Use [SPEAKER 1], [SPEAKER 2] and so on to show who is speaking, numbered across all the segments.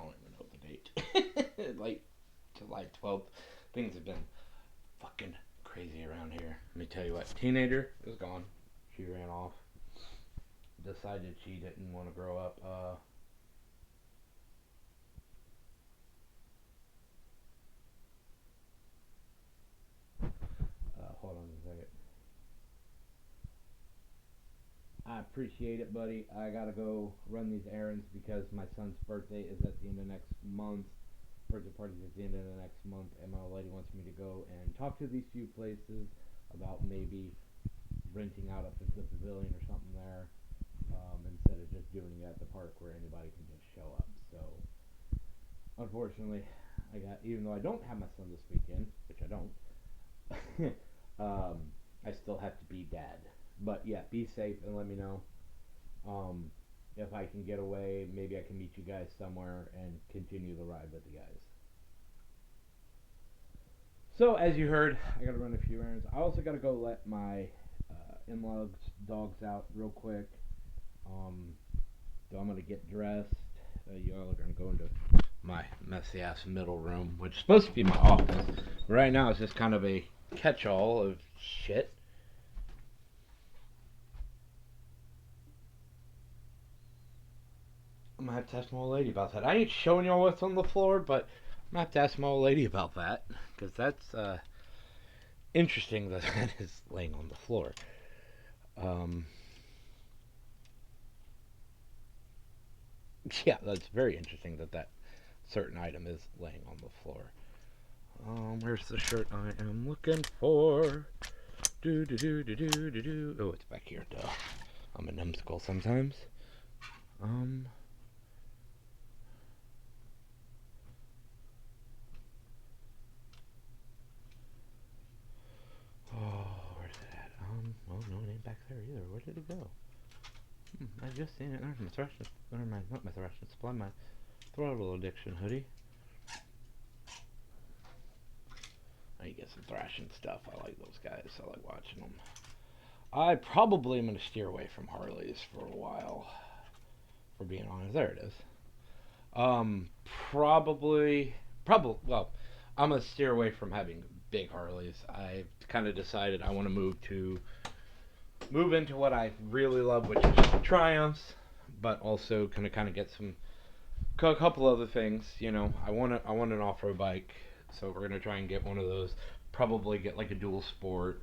[SPEAKER 1] don't even know the date. Like July 12th. Things have been fucking crazy around here. Let me tell you what. Teenager is gone. She ran off. Decided she didn't want to grow up. Hold on a second. I appreciate it, buddy. I gotta go run these errands because my son's birthday is at the end of next month. Birthday party's at the end of the next month, and my old lady wants me to go and talk to these few places about maybe renting out the pavilion or something there, instead of just doing it at the park where anybody can just show up. So, unfortunately, even though I don't have my son this weekend, which I don't, I still have to be dad. But yeah, be safe and let me know. Um, if I can get away, maybe I can meet you guys somewhere and continue the ride with you guys. So as you heard, I gotta run a few errands. I also gotta go let my in-laws dogs out real quick. Um, so I'm gonna get dressed. Y'all are gonna go into my messy ass middle room, which is supposed to be my office. Right now, it's just kind of a catch-all of shit. I'm gonna have to ask my old lady about that. I ain't showing y'all what's on the floor, but I'm gonna have to ask my old lady about that because that's interesting that that is laying on the floor. Um, yeah, that's very interesting that that certain item is laying on the floor. Where's the shirt I am looking for? Do do do do do do do. Oh, it's back here. Duh. I'm a numbskull sometimes. Um. Oh, where's it at? Well, no, it ain't back there either. Where did it go? I just seen it. There's my thrashing. Or my, not my thrashing supply. My throttle addiction hoodie. I get some thrashing stuff. I like those guys. I like watching them. I probably am going to steer away from Harleys for a while. For being honest, there it is. Um, probably. Well, I'm gonna steer away from having big Harleys. I kind of decided I want to move into what I really love, which is Triumphs, but also kind of get a couple other things. I want an off road bike, so we're gonna try and get one of those. Probably get like a dual sport.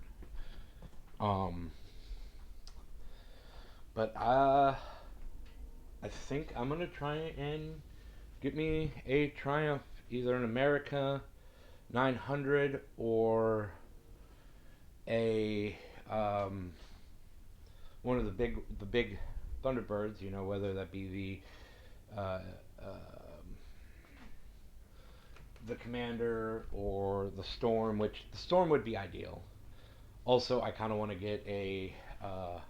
[SPEAKER 1] Um, but I think I'm gonna try and get me a Triumph, either an America 900 or a one of the big Thunderbirds. Whether that be the Commander or the Storm, which the Storm would be ideal. Also, I kind of want to get oh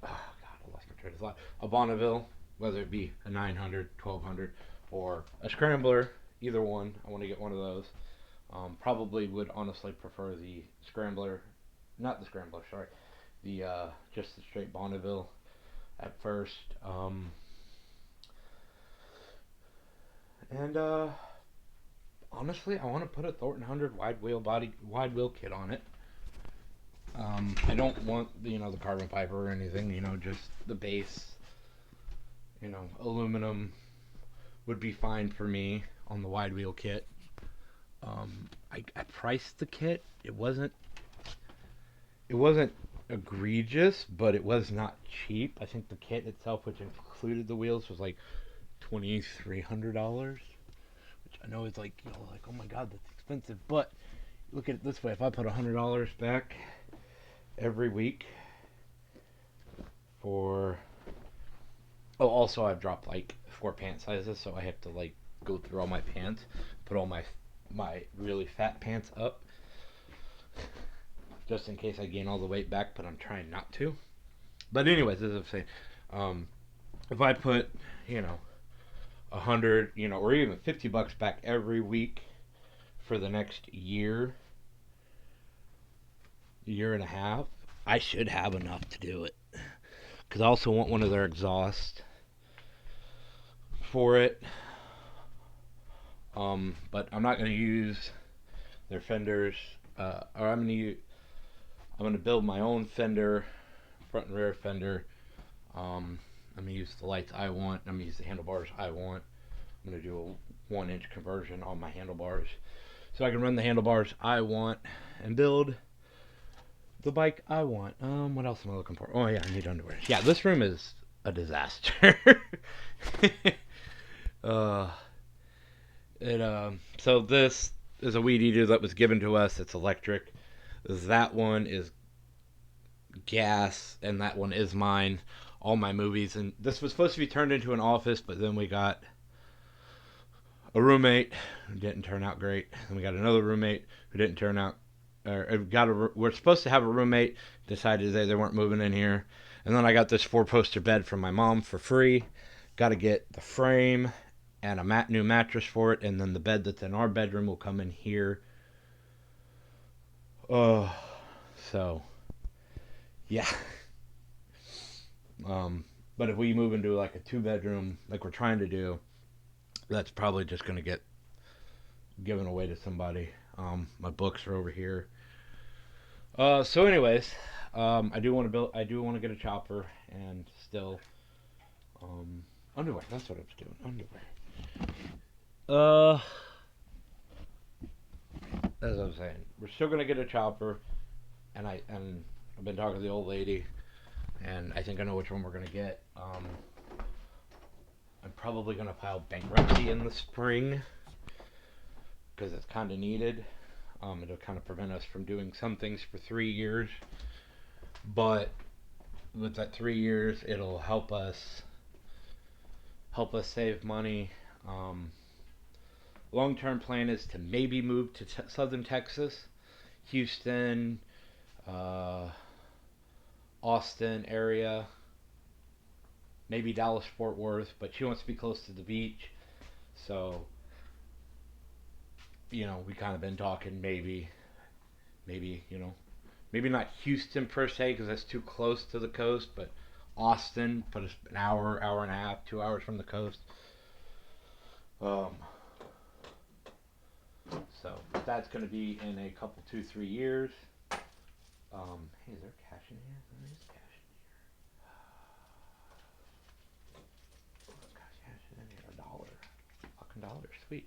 [SPEAKER 1] God, I lost my train of thought. A Bonneville, whether it be a 900, 1200, or a Scrambler. Either one, I want to get one of those. Probably would honestly prefer the Scrambler, not the Scrambler, sorry, the just the straight Bonneville at first. And honestly, I want to put a Thornton 100 wide wheel kit on it. I don't want the carbon fiber or anything. Just the base. Aluminum would be fine for me on the wide wheel kit. I priced the kit. It wasn't egregious, but it was not cheap. I think the kit itself, which included the wheels, was like $2,300, which I know is like like, oh my god, that's expensive. But look at it this way: if I put $100 back every week for also I've dropped like 4 pant sizes, so I have to like go through all my pants, put all my really fat pants up, just in case I gain all the weight back. But I'm trying not to. But anyways, as I'm saying, if I put you know 100, or even $50 back every week for the next year and a half, I should have enough to do it. Because I also want one of their exhausts for it. But I'm not going to use their fenders. Or I'm gonna build my own fender, front and rear fender. I'm gonna use the lights I want. I'm gonna use the handlebars I want. I'm gonna do a 1-inch conversion on my handlebars, so I can run the handlebars I want and build the bike I want. What else am I looking for? Oh yeah, I need underwear. Yeah, this room is a disaster. uh, so this is a weed eater that was given to us. It's electric. That one is gas, and that one is mine. All my movies, and this was supposed to be turned into an office, but then we got a roommate who didn't turn out great, and we got another roommate who didn't turn out. We're supposed to have a roommate, decided they weren't moving in here, and then I got this 4-poster bed from my mom for free. Got to get the frame and a new mattress for it, and then the bed that's in our bedroom will come in here. So yeah. But if we move into like a 2-bedroom, like we're trying to do, that's probably just gonna get given away to somebody. My books are over here. So anyways, I do want to get a chopper, and still, underwear. That's what I was doing. Underwear. As I was saying, we're still gonna get a chopper, and I've been talking to the old lady, and I think I know which one we're gonna get. I'm probably gonna file bankruptcy in the spring because it's kind of needed. It'll kind of prevent us from doing some things for 3 years, but with that 3 years, it'll help us save money. Long-term plan is to maybe move to southern Texas, Houston, Austin area, maybe Dallas Fort Worth, but she wants to be close to the beach, so we kind of been talking maybe maybe not Houston per se because that's too close to the coast, but Austin, put us an hour and a half, 2 hours from the coast. So that's going to be in a couple 2-3 years. Hey, is there cash in here? There is cash in here. Cash in here, $1. Fucking dollar, sweet.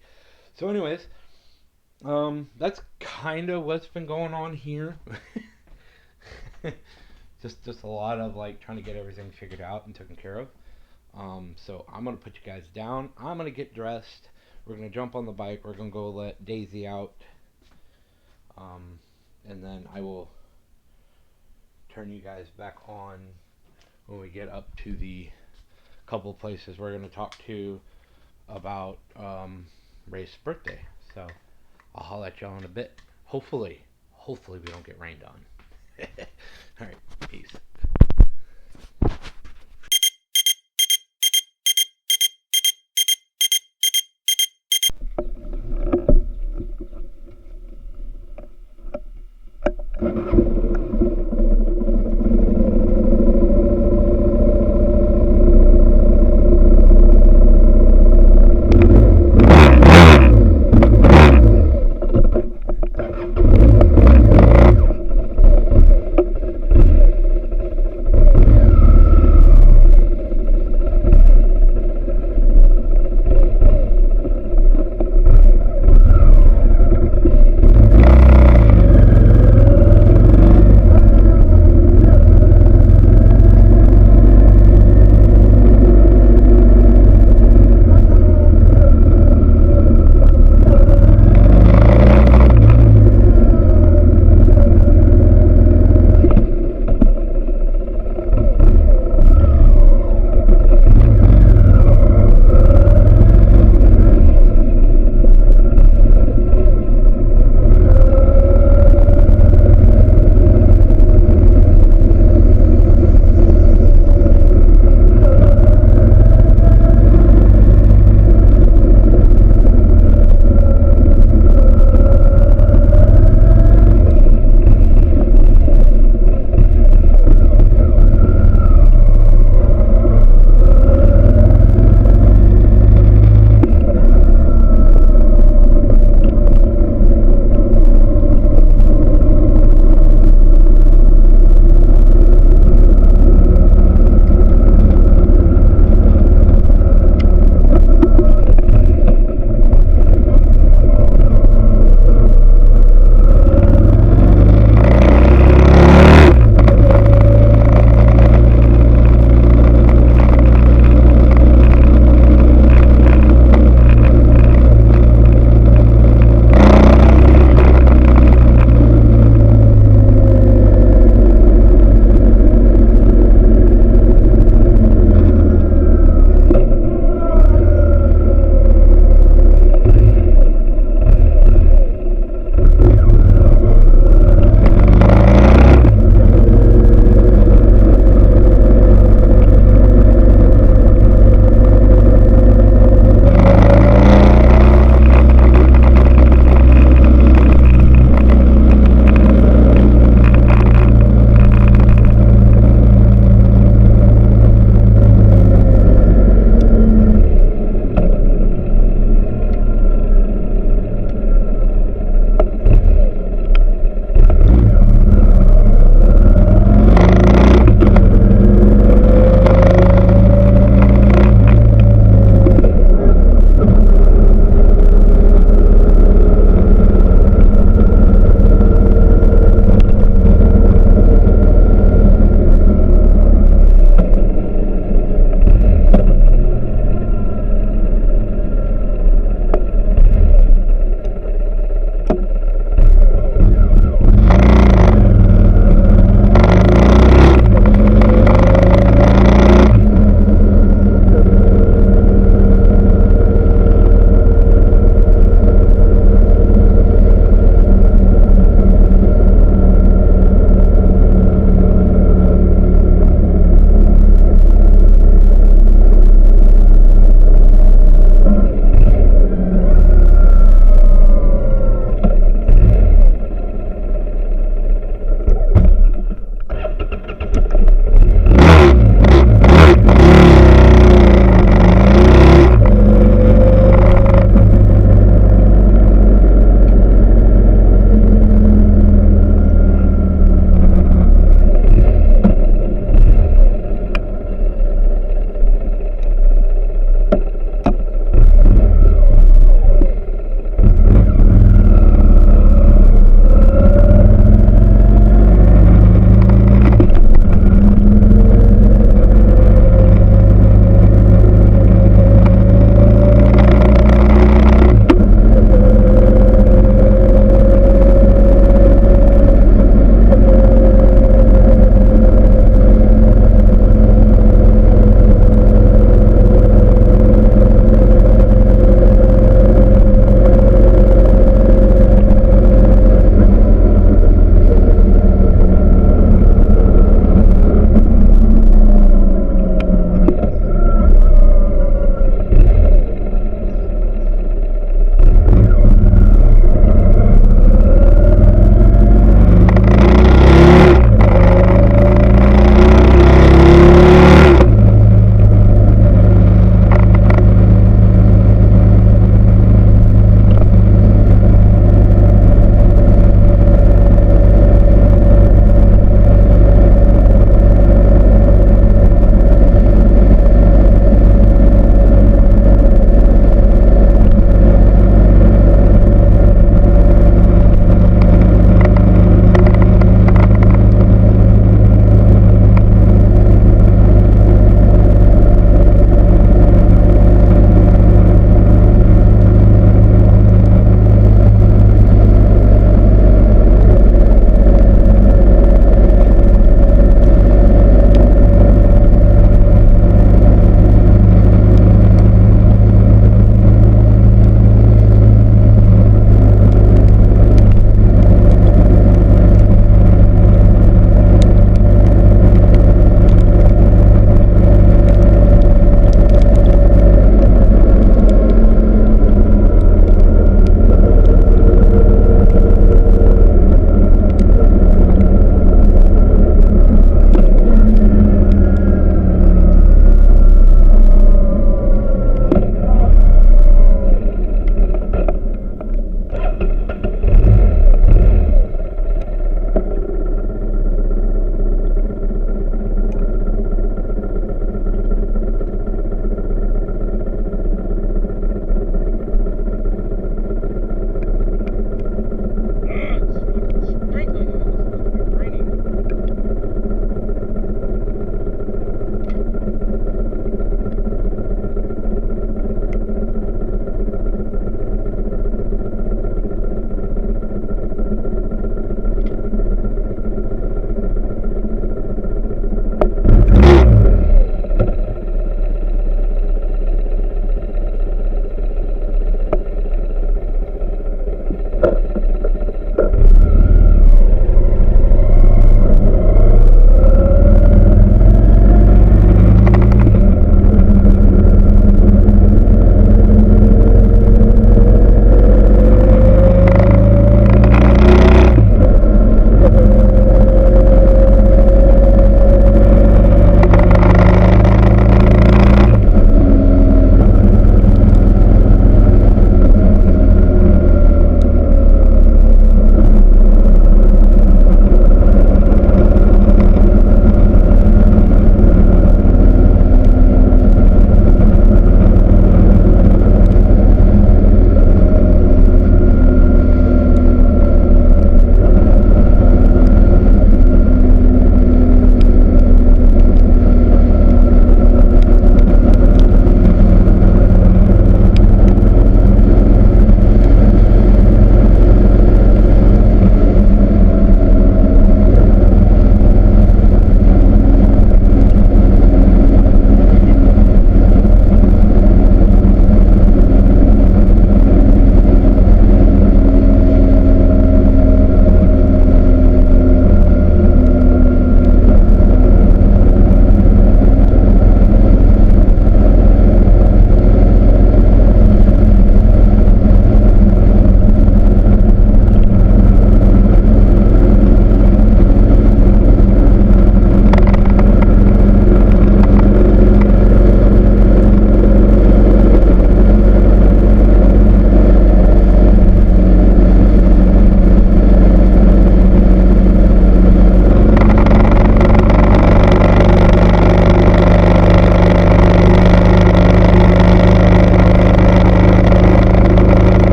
[SPEAKER 1] So anyways, that's kind of what's been going on here. just a lot of like trying to get everything figured out and taken care of. So I'm gonna put you guys down. I'm gonna get dressed. We're gonna jump on the bike. We're gonna go let Daisy out, and then I will turn you guys back on when we get up to the couple places we're gonna talk to about Ray's birthday. So I'll holler at y'all in a bit. Hopefully we don't get rained on. All right, peace.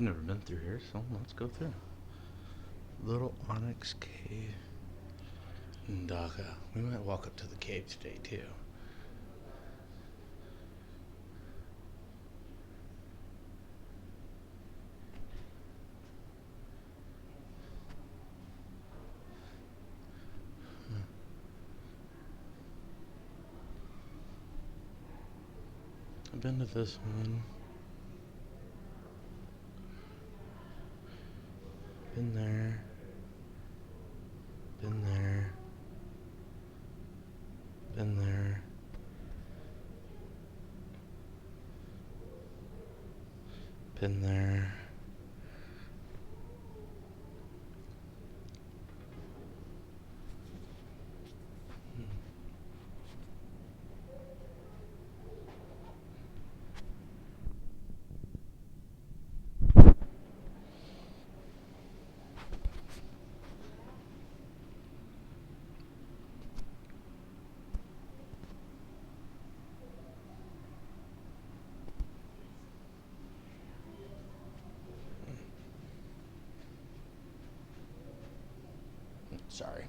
[SPEAKER 2] never been through here, so let's go through. Little Onyx Cave in Dhaka. We might walk up to the cave today, too. I've been to this one. Been there. Been there. Been there. Been there. Sorry.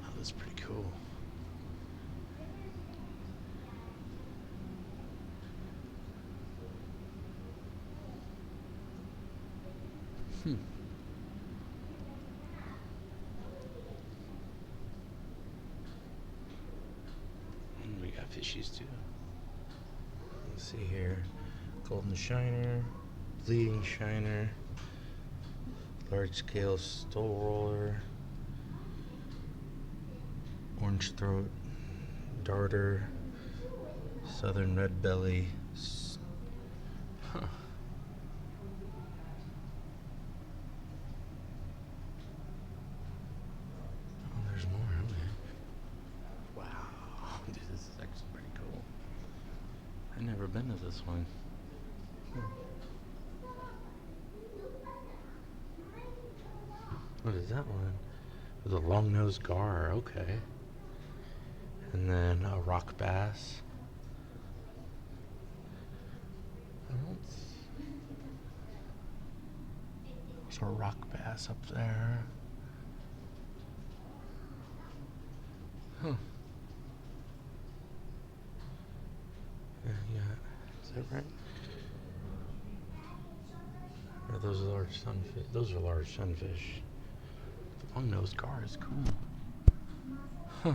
[SPEAKER 2] Oh, that's pretty cool. And we got fishies too. Let's see here. Golden Shiner, Bleeding Shiner, Large Scale Stole Roller, Orange Throat, Darter, Southern Red Belly. Huh. Oh, there's more, okay. Wow. Dude, this is actually pretty cool. I've never been to this one. What is that one? With a long-nosed gar, okay. And then a rock bass. There's a rock bass up there. Huh. Yeah, is that right? Or those are large sunfish. Those are large sunfish. The long-nosed gar is cool. Huh.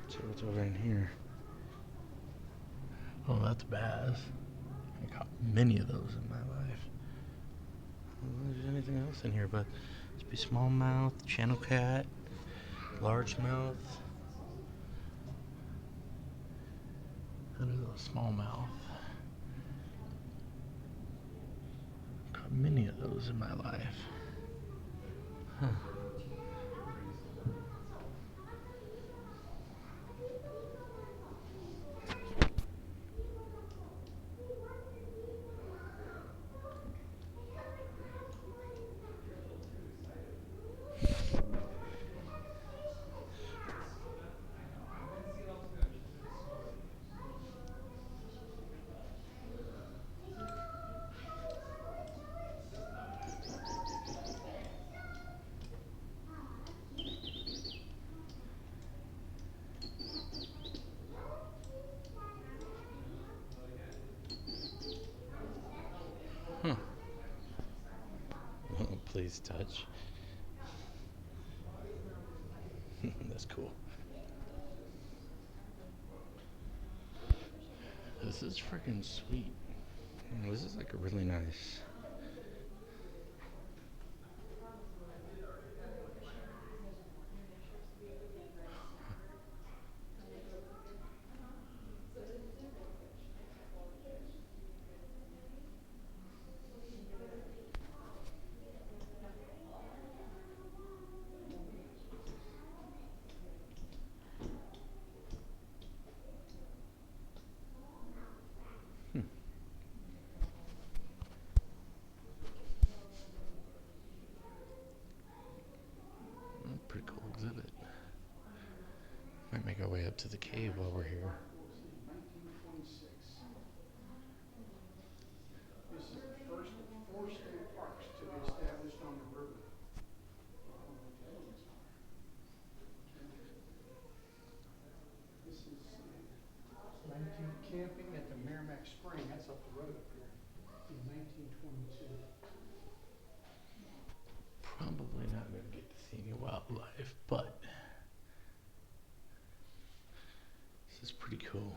[SPEAKER 2] Let's see what's over in here. Oh, that's bass. I caught many of those in my life. I don't know if there's anything else in here, but it's be smallmouth, channel cat, largemouth. That is a smallmouth. Caught many of those in my life. Huh. Huh. Please touch. That's cool. This is freaking sweet. This is like a really nice. Hmm, pretty cool exhibit. Might make our way up to the cave while we're here.
[SPEAKER 3] 1926. This is the first of 4 state parks to be established on the river. I don't know what the other ones are. This is 19 camping at the Meremac Spring. That's up the road up here in 1922.
[SPEAKER 2] Probably not going to get to see any wildlife, but this is pretty cool.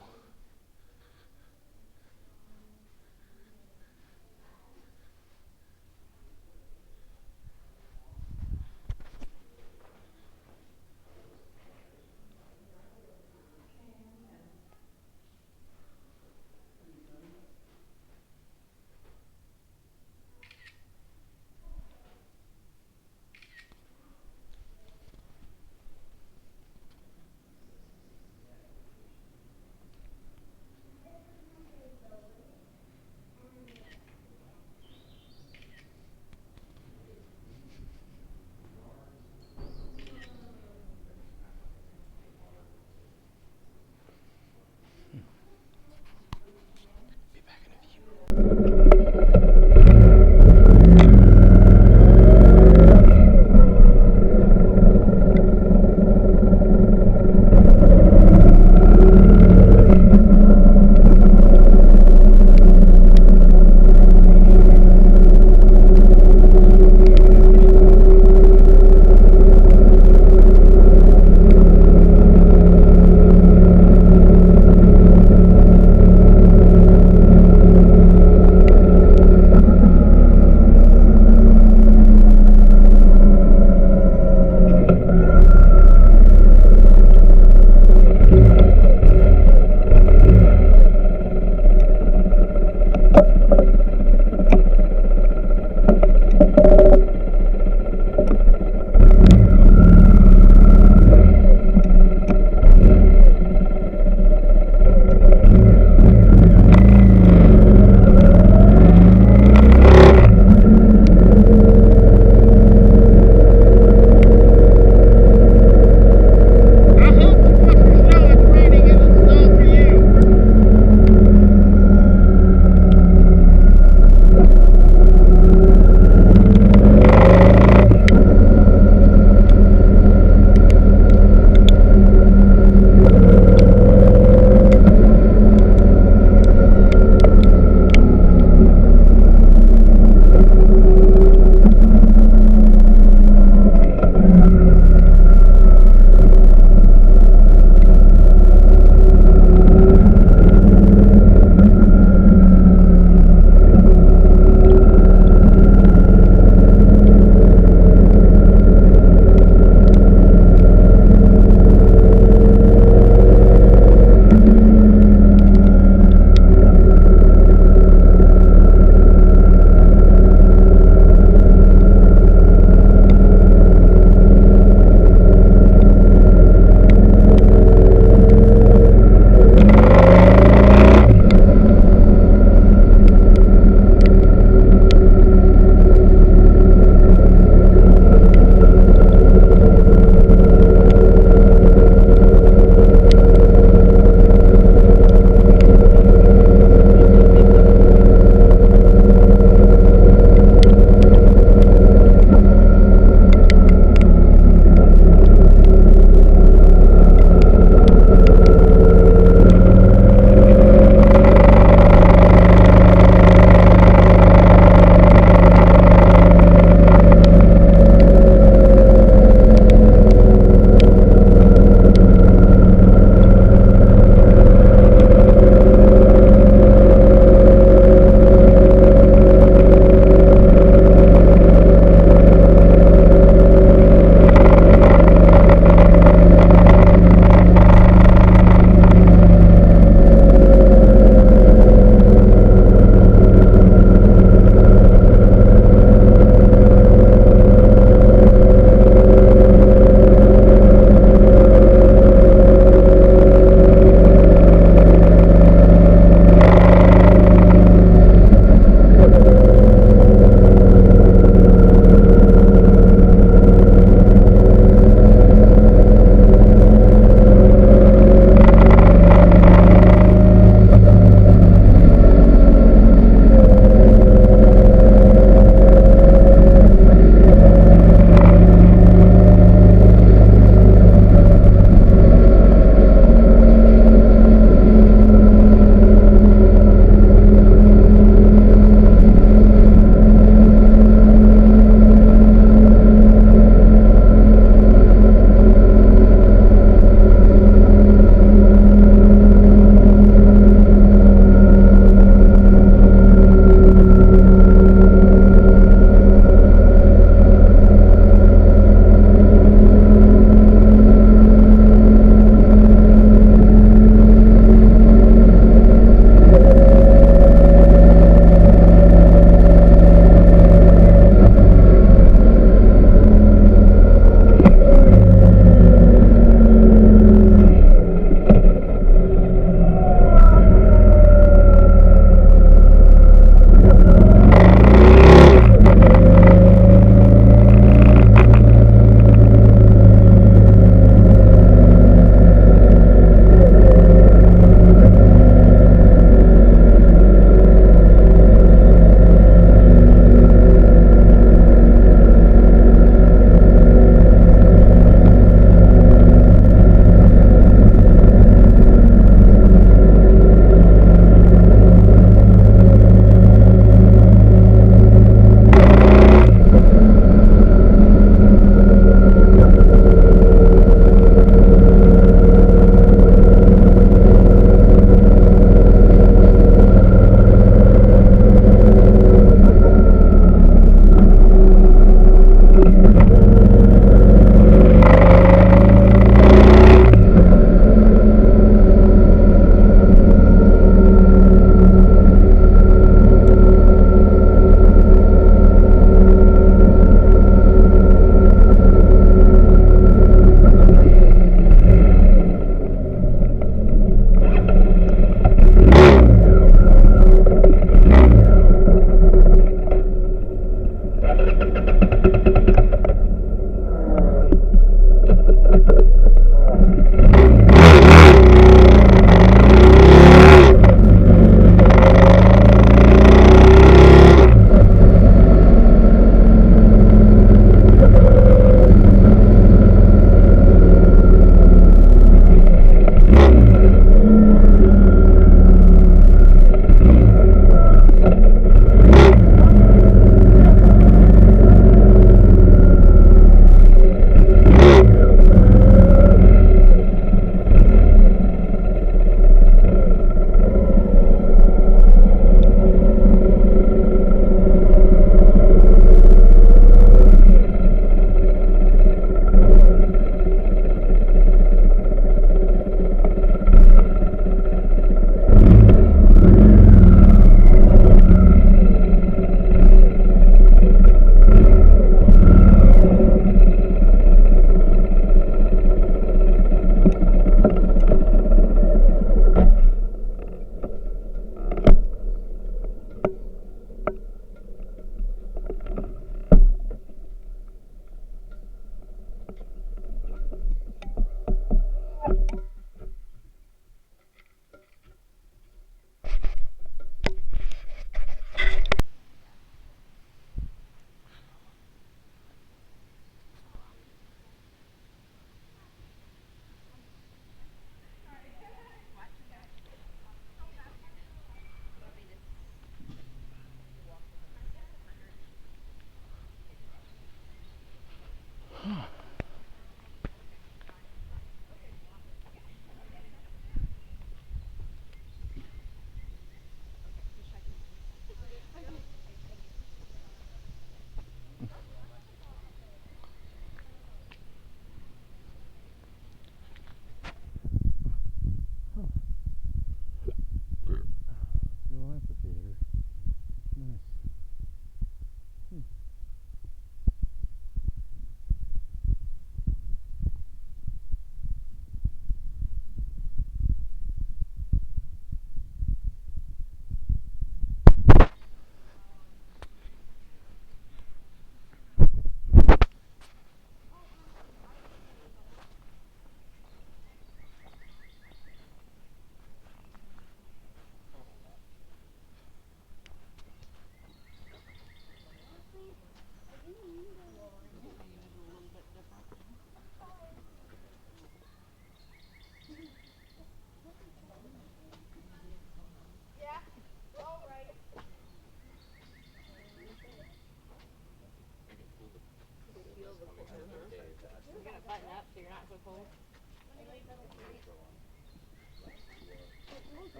[SPEAKER 2] Well,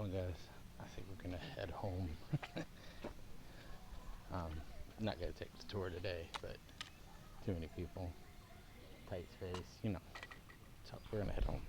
[SPEAKER 2] guys, I think we're gonna head home. I'm not gonna take the tour today, but too many people, tight space, you know. So we're gonna head home.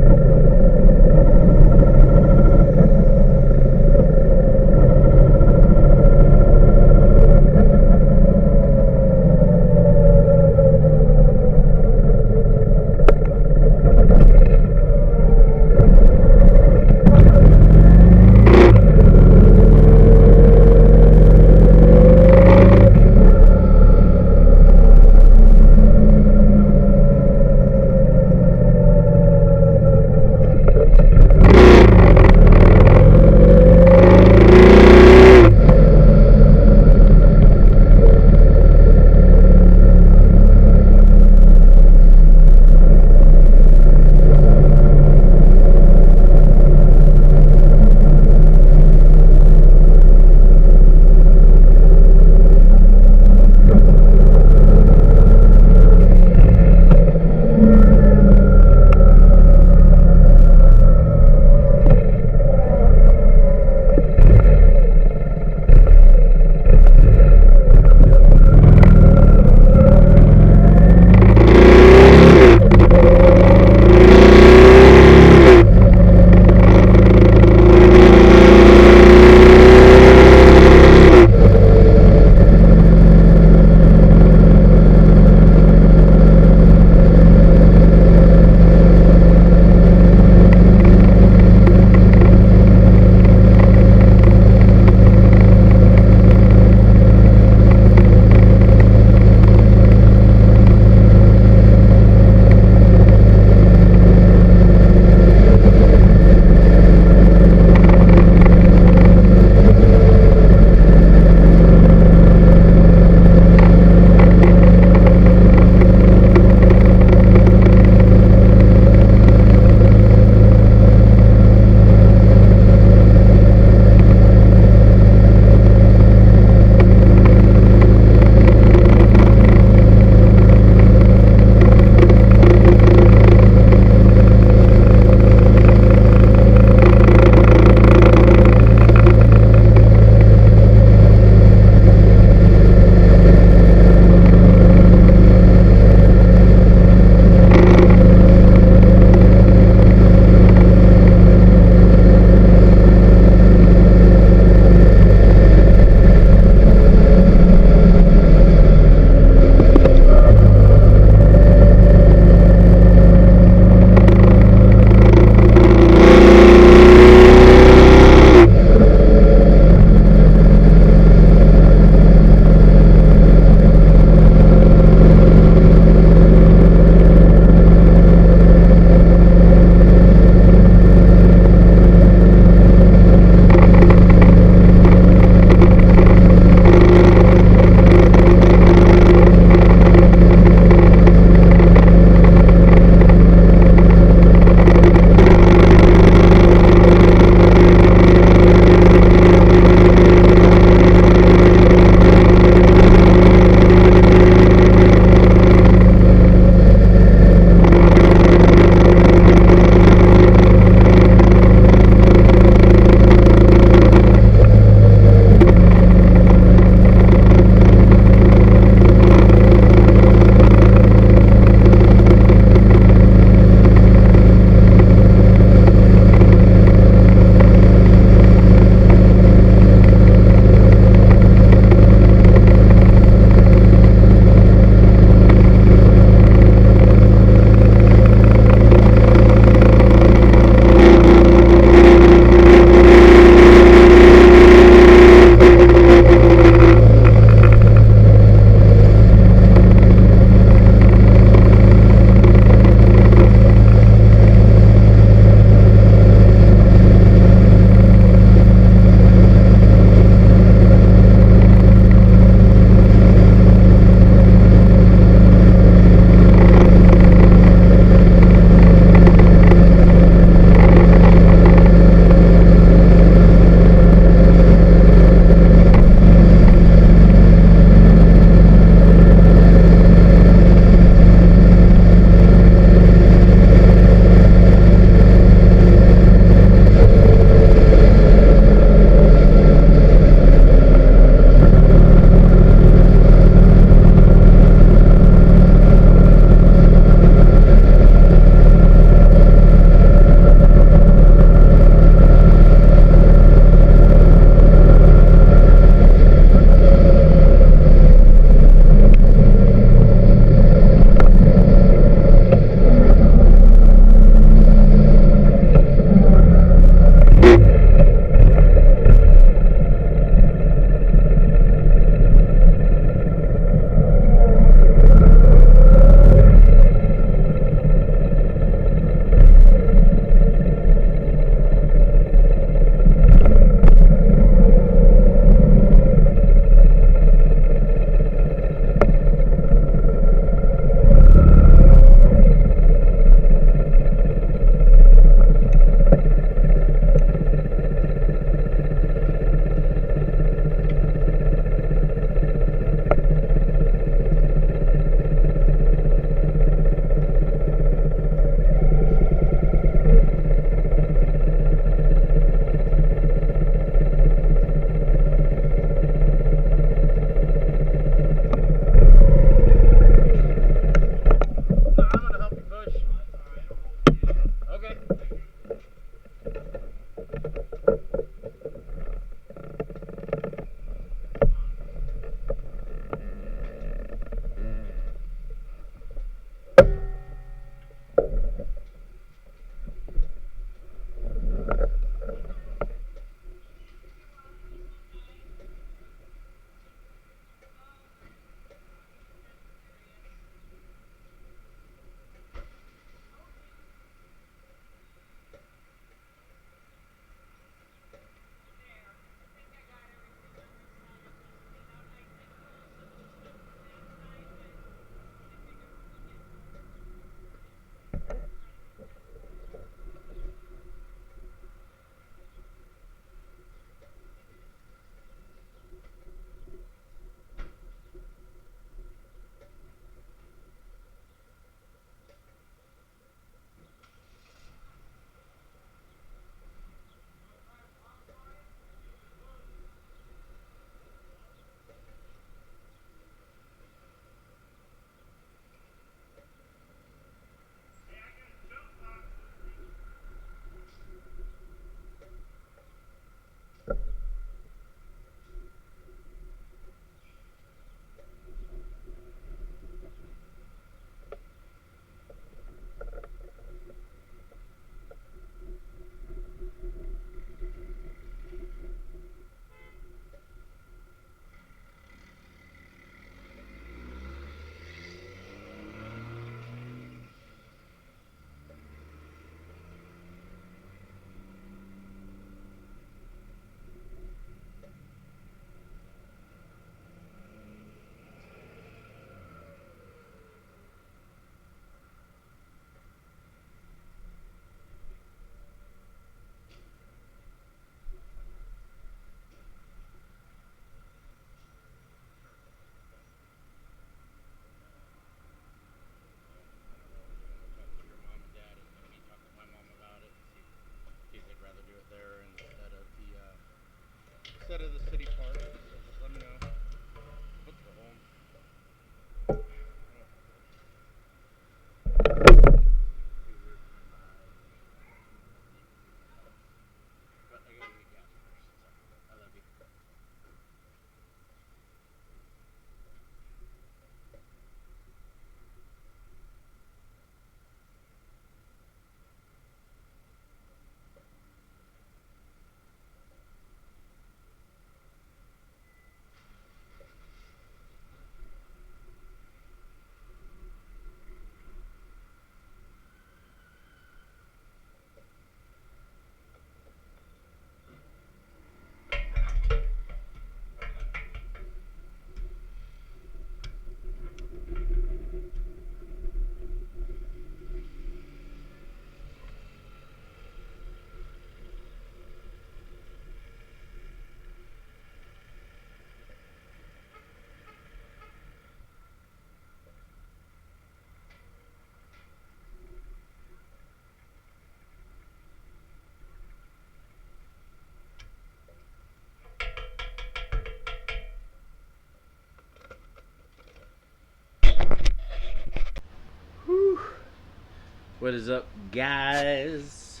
[SPEAKER 2] What is up, guys?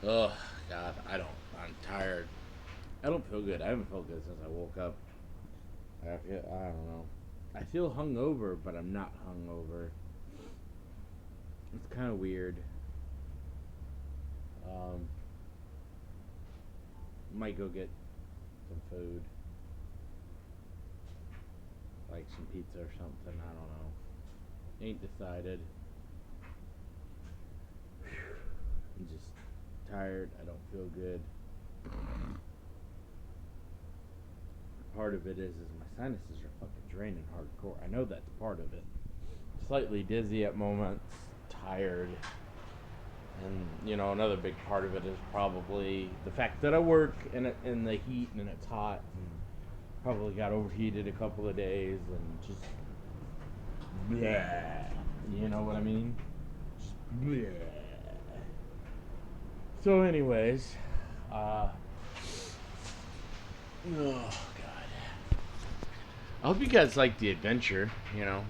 [SPEAKER 2] Oh, God, I'm tired. I don't feel good. I haven't felt good since I woke up. I don't know. I feel hungover, but I'm not hungover. It's kind of weird. Might go get some food. Like some pizza or something. I don't know. Ain't decided. I'm just tired. I don't feel good. Part of it is my sinuses are fucking draining hardcore. I know that's part of it. Slightly dizzy at moments, tired. And, another big part of it is probably the fact that I work in the heat and it's hot. And probably got overheated a couple of days and just bleh. You know what I mean? Just bleh. So anyways, oh God. I hope you guys liked the adventure,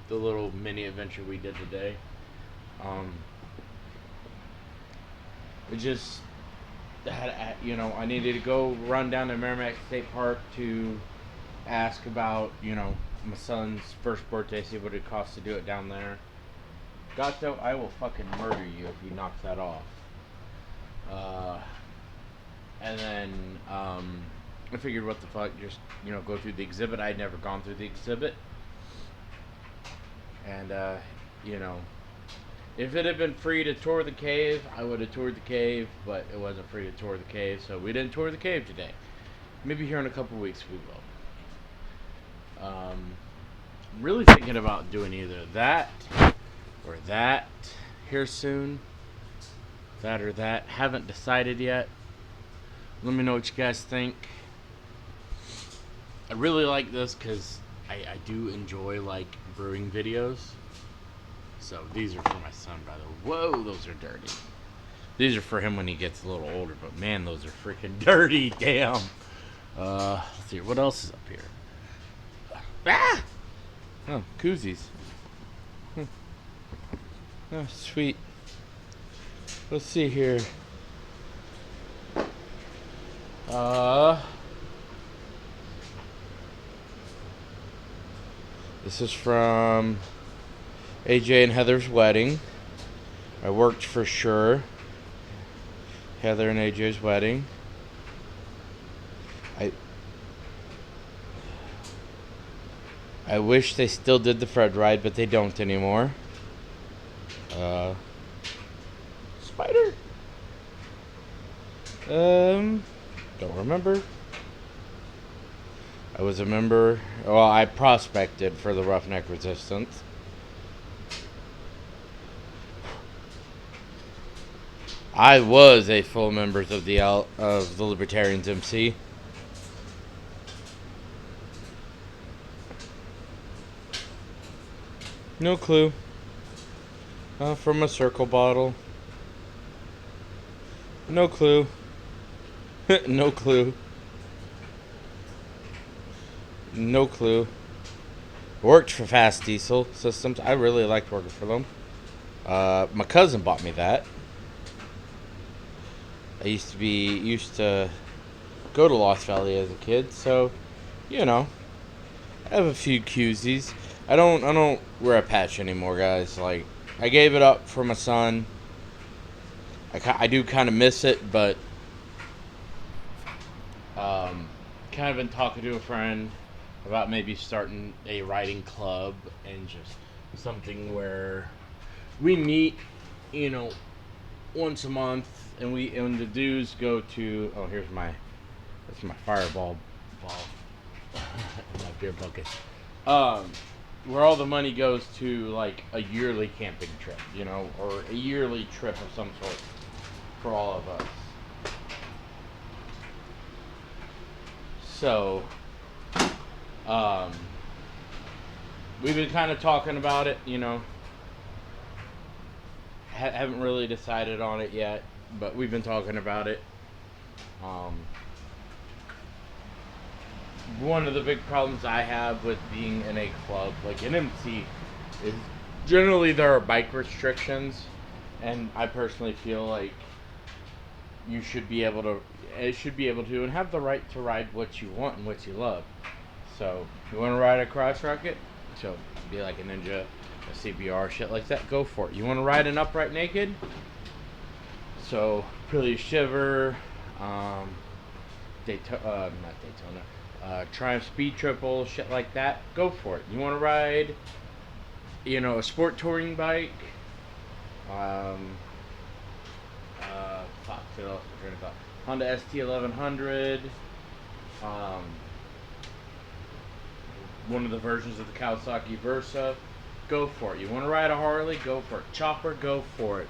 [SPEAKER 2] the little mini adventure we did today. It just had, I needed to go run down to Meremac State Park to ask about, my son's first birthday, see what it costs to do it down there. Gato, I will fucking murder you if he knocks that off. And then, I figured what the fuck, just, go through the exhibit. I'd never gone through the exhibit. And, if it had been free to tour the cave, I would have toured the cave, but it wasn't free to tour the cave, so we didn't tour the cave today. Maybe here in a couple weeks we will. Really thinking about doing either that or that here soon. That or that. Haven't decided yet. Let me know what you guys think. I really like this because I do enjoy like brewing videos. So these are for my son, by the way. Whoa, those are dirty. These are for him when he gets a little older, but man, those are freaking dirty. Damn. Let's see, what else is up here? Ah! Oh, koozies. Oh, sweet. Let's see here. This is from AJ and Heather's wedding. I worked for sure. Heather and AJ's wedding. I wish they still did the Fred ride, but they don't anymore. Spider? Don't remember. I was a member. Well, I prospected for the Roughneck Resistance. I was a full member of the Libertarians MC. No clue. From a circle bottle. No clue. No clue. No clue. Worked for Fast Diesel Systems. I really liked working for them. My cousin bought me that. I used to go to Lost Valley as a kid, so I have a few koozies. I don't wear a patch anymore, guys. Like, I gave it up for my son. I do kind of miss it, but kind of been talking to a friend about maybe starting a riding club and just something where we meet, once a month, and the dues go to. Oh, that's my fireball ball in my beer bucket. Where all the money goes to like a yearly camping trip, or a yearly trip of some sort for all of us. So, we've been kind of talking about it, haven't really decided on it yet, but we've been talking about it. One of the big problems I have with being in a club, like an MC, is generally there are bike restrictions. And I personally feel like you should be able to, it should be able to, and have the right to ride what you want and what you love. So, you want to ride a crotch rocket? So, be like a Ninja, a CBR, shit like that, go for it. You want to ride an upright naked? So, Prilly Shiver, not Daytona, Triumph Speed Triple, shit like that, go for it. You want to ride, a sport touring bike? Um, fuck, what else am I trying to thought? Honda ST1100, um, one of the versions of the Kawasaki Versa, go for it. You want to ride a Harley? Go for it. Chopper? Go for it.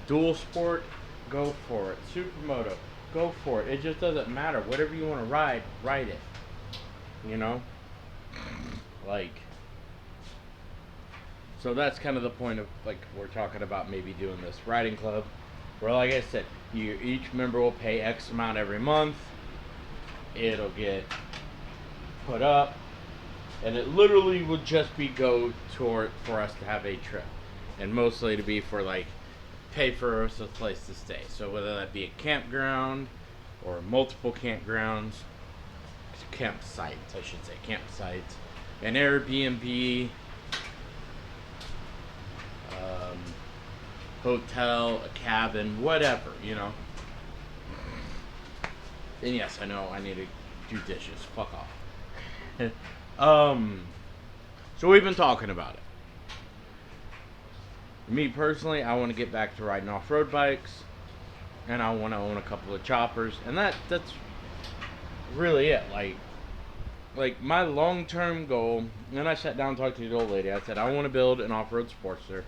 [SPEAKER 2] Dual Sport? Go for it. Supermoto? Go for it. It just doesn't matter. Whatever you want to ride it. You know? Like, so that's kind of the point of, like, we're talking about maybe doing this riding club, where, like I said, each member will pay X amount every month. It'll get put up, and it literally would just be go toward for us to have a trip, and mostly to be for, like, pay for us a place to stay. So whether that be a campground or multiple campgrounds, campsites, I should say, campsites, an Airbnb, hotel, a cabin, whatever, And yes, I know I need to do dishes. Fuck off. So we've been talking about it. Me personally, I want to get back to riding off-road bikes, and I want to own a couple of choppers, and that's really it. Like my long-term goal, and I sat down and talked to the old lady. I said I want to build an off-road Sportster.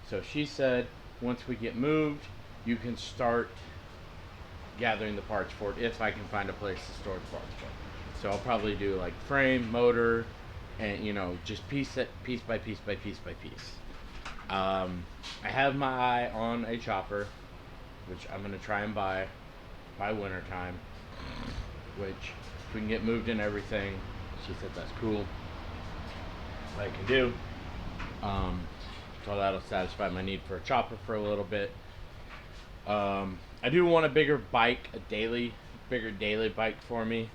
[SPEAKER 2] So she said, once we get moved, you can start gathering the parts for it if I can find a place to store the parts for it. So I'll probably do like frame, motor, and just piece by piece by piece by piece. I have my eye on a chopper, which I'm gonna try and buy by winter time. Which, if we can get moved and everything, she said that's cool. I can do. So that'll satisfy my need for a chopper for a little bit. I do want a bigger bike, bigger daily bike for me.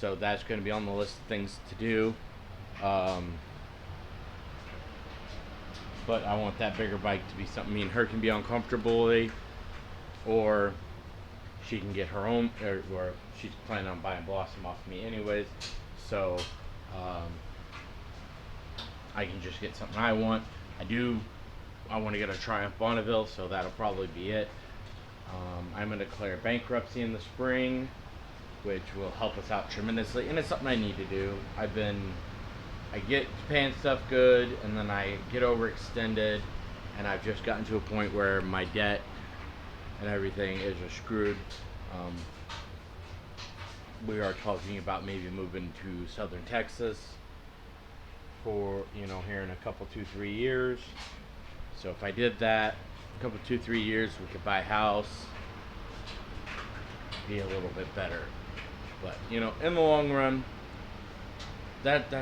[SPEAKER 2] So that's going to be on the list of things to do. But I want that bigger bike to be something me and her can be on comfortably, or she can get her own, or she's planning on buying Blossom off me anyways. So I can just get something I want. I want to get a Triumph Bonneville, so that'll probably be it. I'm going to declare bankruptcy in the spring, which will help us out tremendously, and it's something I need to do. I get paying stuff good, and then I get overextended, and I've just gotten to a point where my debt and everything is just screwed. We are talking about maybe moving to southern Texas for, here in a couple, 2-3 years. So if I did that, a couple, 2-3 years, we could buy a house, be a little bit better. But, in the long run, that's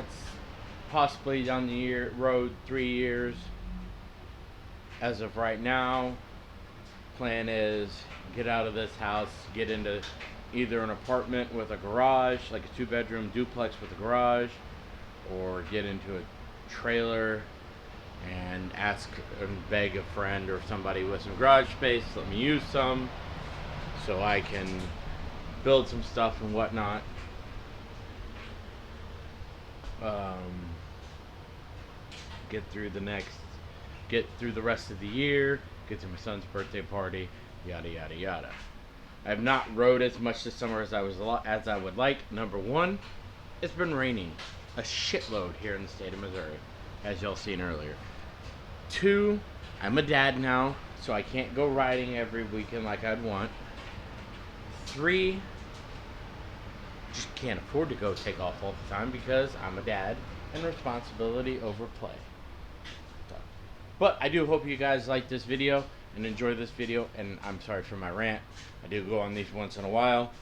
[SPEAKER 2] possibly down the road 3 years. As of right now, plan is get out of this house, get into either an apartment with a garage, like a 2-bedroom duplex with a garage, or get into a trailer and ask and beg a friend or somebody with some garage space, let me use some so I can build some stuff and whatnot. Get through the rest of the year, get to my son's birthday party, yada yada yada. I have not rode as much this summer as I would like. Number one, it's been raining a shitload here in the state of Missouri, as y'all seen earlier. 2, I'm a dad now, so I can't go riding every weekend like I'd want. 3, just can't afford to go take off all the time because I'm a dad and responsibility over play. But I do hope you guys like this video and enjoy this video, and I'm sorry for my rant. I do go on these once in a while.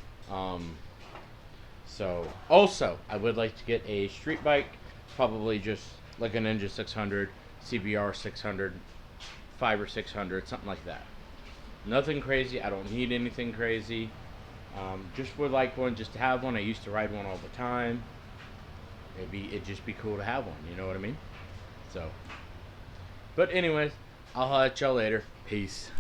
[SPEAKER 2] So also, I would like to get a street bike, probably just like a Ninja 600, CBR 600, 5 or 600, something like that. Nothing crazy. I don't need anything crazy. Just would like one, just to have one. I used to ride one all the time. It'd just be cool to have one. You know what I mean? So, but anyways, I'll at y'all later. Peace.